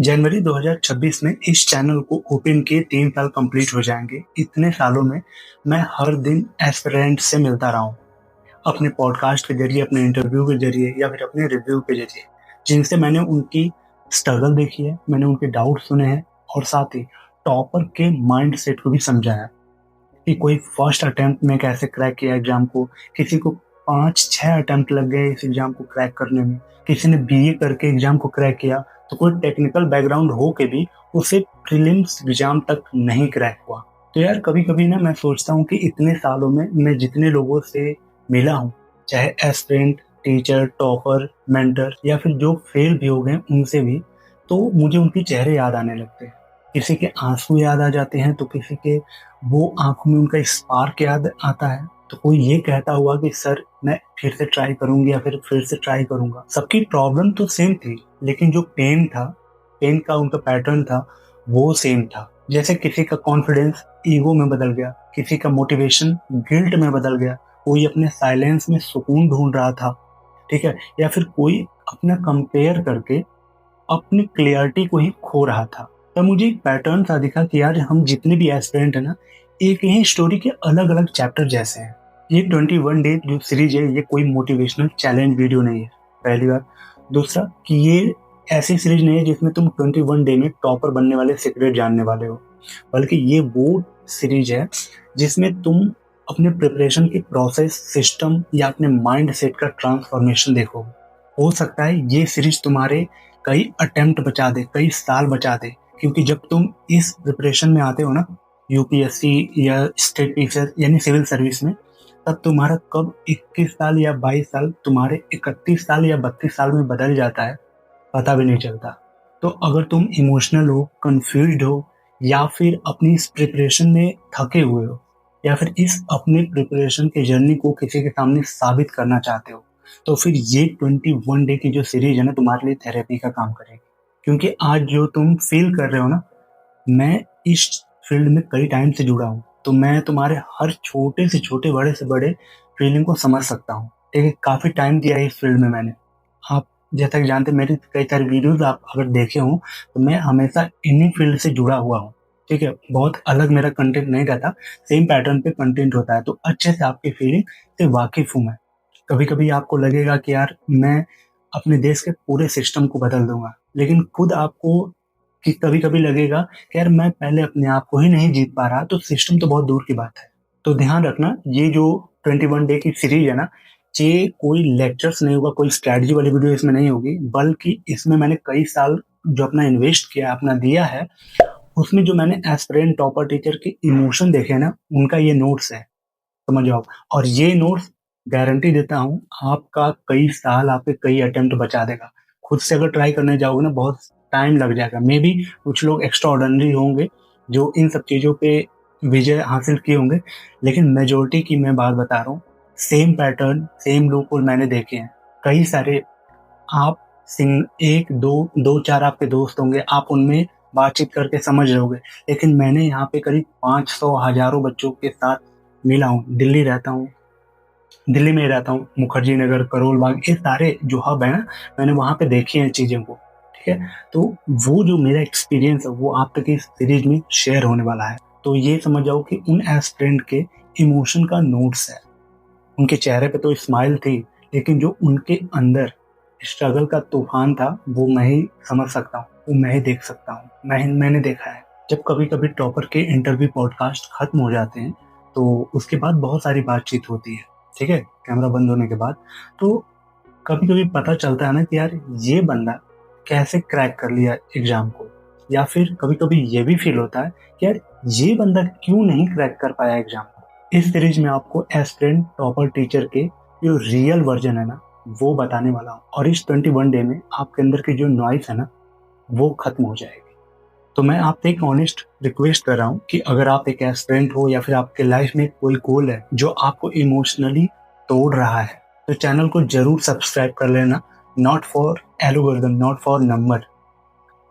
जनवरी 2026 में इस चैनल को ओपन किए 3 साल कंप्लीट हो जाएंगे। इतने सालों में मैं हर दिन एस्पिरेंट से मिलता रहा हूँ, अपने पॉडकास्ट के जरिए, अपने इंटरव्यू के जरिए या फिर अपने रिव्यू के जरिए, जिनसे मैंने उनकी स्ट्रगल देखी है, मैंने उनके डाउट सुने हैं और साथ ही टॉपर के माइंड सेट को भी समझा है कि कोई फर्स्ट अटेम्प्ट में कैसे क्रैक किया एग्जाम को, किसी को 5-6 अटेम्प्ट लग गए इस एग्जाम को क्रैक करने में, किसी ने बीए करके एग्जाम को क्रैक किया, तो कोई टेक्निकल बैकग्राउंड हो के भी उसे प्रीलिम्स एग्जाम तक नहीं क्रैक हुआ। तो यार कभी कभी ना मैं सोचता हूँ कि इतने सालों में मैं जितने लोगों से मिला हूँ, चाहे एस्पिरेंट, टीचर, टॉपर, मेंटर या फिर जो फेल भी हो गए उनसे भी, तो मुझे उनके चेहरे याद आने लगते हैं। किसी के आंसू याद आ जाते हैं, तो किसी के वो आंखों में उनका स्पार्क याद आता है, तो कोई ये कहता हुआ कि सर मैं फिर से ट्राई करूंगी या फिर से ट्राई करूंगा। सबकी प्रॉब्लम तो सेम थी, लेकिन जो पेन था, पेन का उनका पैटर्न था, वो सेम था। जैसे किसी का कॉन्फिडेंस ईगो में बदल गया, किसी का मोटिवेशन गिल्ट में बदल गया, कोई अपने साइलेंस में सुकून ढूंढ रहा था, ठीक है, या फिर कोई अपना कंपेयर करके अपनी क्लियरिटी को ही खो रहा था। तब मुझे एक पैटर्न सा दिखा कि यार हम जितने भी एस्पिरेंट है ना, एक ही स्टोरी के अलग अलग चैप्टर जैसे हैं। ये 21 डे जो सीरीज है, ये कोई मोटिवेशनल चैलेंज वीडियो नहीं है, पहली बात। दूसरा कि ये ऐसी सीरीज नहीं है जिसमें तुम 21 डे में टॉपर बनने वाले सीक्रेट जानने वाले हो, बल्कि ये वो सीरीज है जिसमें तुम अपने प्रिपरेशन की प्रोसेस, सिस्टम या अपने माइंड सेट का ट्रांसफॉर्मेशन देखो। हो सकता है ये सीरीज तुम्हारे कई अटेम्प्ट बचा दे, कई साल बचा दे, क्योंकि जब तुम इस प्रिपरेशन में आते हो ना, यूपीएससी या स्टेट टीचर यानी सिविल सर्विस में, तब तुम्हारा कब 21 साल या 22 साल तुम्हारे 31 साल या 32 साल में बदल जाता है, पता भी नहीं चलता। तो अगर तुम इमोशनल हो, कंफ्यूज्ड हो, या फिर अपनी इस प्रिपरेशन में थके हुए हो, या फिर इस अपने प्रिपरेशन के जर्नी को किसी के सामने साबित करना चाहते हो, तो फिर ये 21 डे की जो सीरीज है ना, तुम्हारे लिए थेरेपी का काम करेगी। क्योंकि आज जो तुम फील कर रहे हो ना, मैं इस फील्ड में कई टाइम से जुड़ा हूँ, तो मैं तुम्हारे हर छोटे से छोटे, बड़े से बड़े फीलिंग को समझ सकता हूँ। ठीक है, काफी टाइम दिया है इस फील्ड में मैंने। आप जैसा कि जानते हैं, मेरी कई सारी वीडियोस आप अगर देखे हो, तो मैं हमेशा इन्हीं फील्ड से जुड़ा हुआ हूँ। ठीक है, बहुत अलग मेरा कंटेंट नहीं रहता, सेम पैटर्न पे कंटेंट होता है, तो अच्छे से आपकी फीलिंग से वाकिफ हूँ मैं। कभी कभी आपको लगेगा कि यार मैं अपने देश के पूरे सिस्टम को बदल दूंगा, लेकिन खुद आपको कि कभी कभी लगेगा कि यार मैं पहले अपने आप को ही नहीं जीत पा रहा, तो सिस्टम तो बहुत दूर की बात है। तो ध्यान रखना, ये जो 21 डे की सीरीज है ना, ये कोई लेक्चर्स नहीं होगा, कोई स्ट्रैटेजी वाली वीडियो इसमें नहीं होगी, बल्कि इसमें मैंने कई साल जो अपना इन्वेस्ट किया, अपना दिया है, उसमें जो मैंने एस्पिरेंट टॉपर टीचर के इमोशन देखे हैं ना, उनका ये नोट्स है, समझ जाओ। और ये नोट्स गारंटी देता हूँ, आपका कई साल, आपके कई अटेम्प्ट बचा देगा। खुद से अगर ट्राई करने जाओगे ना, बहुत टाइम लग जाएगा। मे बी कुछ लोग एक्स्ट्रा ऑर्डिनरी होंगे जो इन सब चीज़ों पे विजय हासिल किए होंगे, लेकिन मेजोरिटी की मैं बात बता रहा हूँ, सेम पैटर्न, सेम लूपहोल मैंने देखे हैं कई सारे। आप एक दो, दो चार आपके दोस्त होंगे, आप उनमें बातचीत करके समझ रहोगे, लेकिन मैंने यहाँ पे करीब 500 हजारों बच्चों के साथ मिला हूँ। दिल्ली रहता हूँ, दिल्ली में रहता हूँ, मुखर्जी नगर, करोल बाग, ये सारे जो हब है ना, मैंने वहाँ पे देखी हैं चीज़ों को। ठीक है, तो वो जो मेरा एक्सपीरियंस है वो आप तक इस सीरीज में शेयर होने वाला है। तो ये समझ जाओ कि उन एस्पिरेंट के इमोशन का नोट्स है। उनके चेहरे पे तो स्माइल थी, लेकिन जो उनके अंदर स्ट्रगल का तूफान था, वो मैं ही समझ सकता हूँ, वो मैं ही देख सकता हूँ, मैंने देखा है। जब कभी कभी टॉपर के इंटरव्यू पॉडकास्ट खत्म हो जाते हैं, तो उसके बाद बहुत सारी बातचीत होती है, ठीक है, कैमरा बंद होने के बाद। तो कभी कभी पता चलता है ना कि यार ये बंदा कैसे क्रैक कर लिया एग्जाम को, या फिर कभी कभी ये भी फील होता है कि यार ये बंदा क्यों नहीं क्रैक कर पाया एग्जाम को। इस सीरीज में आपको एस्पिरेंट टॉपर टीचर के जो रियल वर्जन है ना, वो बताने वाला हूँ, और इस 21 डे में आपके अंदर की जो नॉइस है ना, वो खत्म हो जाएगी। तो मैं आपसे एक ऑनेस्ट रिक्वेस्ट कर रहा हूँ कि अगर आप एक एस्पिरेंट हो, या फिर आपके लाइफ में कोई गोल है जो आपको इमोशनली तोड़ रहा है, तो चैनल को जरूर सब्सक्राइब कर लेना। Not for algorithm, not for number,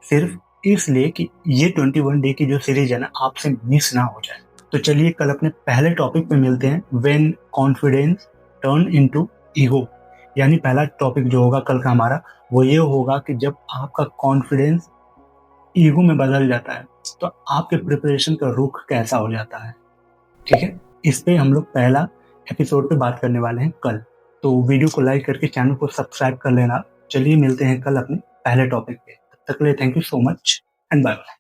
सिर्फ इसलिए कि ये 21 डे की जो सीरीज है ना, आपसे मिस ना हो जाए। तो चलिए कल अपने पहले टॉपिक पे मिलते हैं, when confidence turn into ego. यानी पहला टॉपिक जो होगा कल का हमारा, वो ये होगा कि जब आपका कॉन्फिडेंस ईगो में बदल जाता है, तो आपके प्रिपरेशन का रुख कैसा हो जाता है। ठीक है, इस पे हम लोग पहला एपिसोड पे बात करने वाले हैं कल। तो वीडियो को लाइक करके चैनल को सब्सक्राइब कर लेना। चलिए मिलते हैं कल अपने पहले टॉपिक पे। तब तक के लिए thank you so much and bye bye.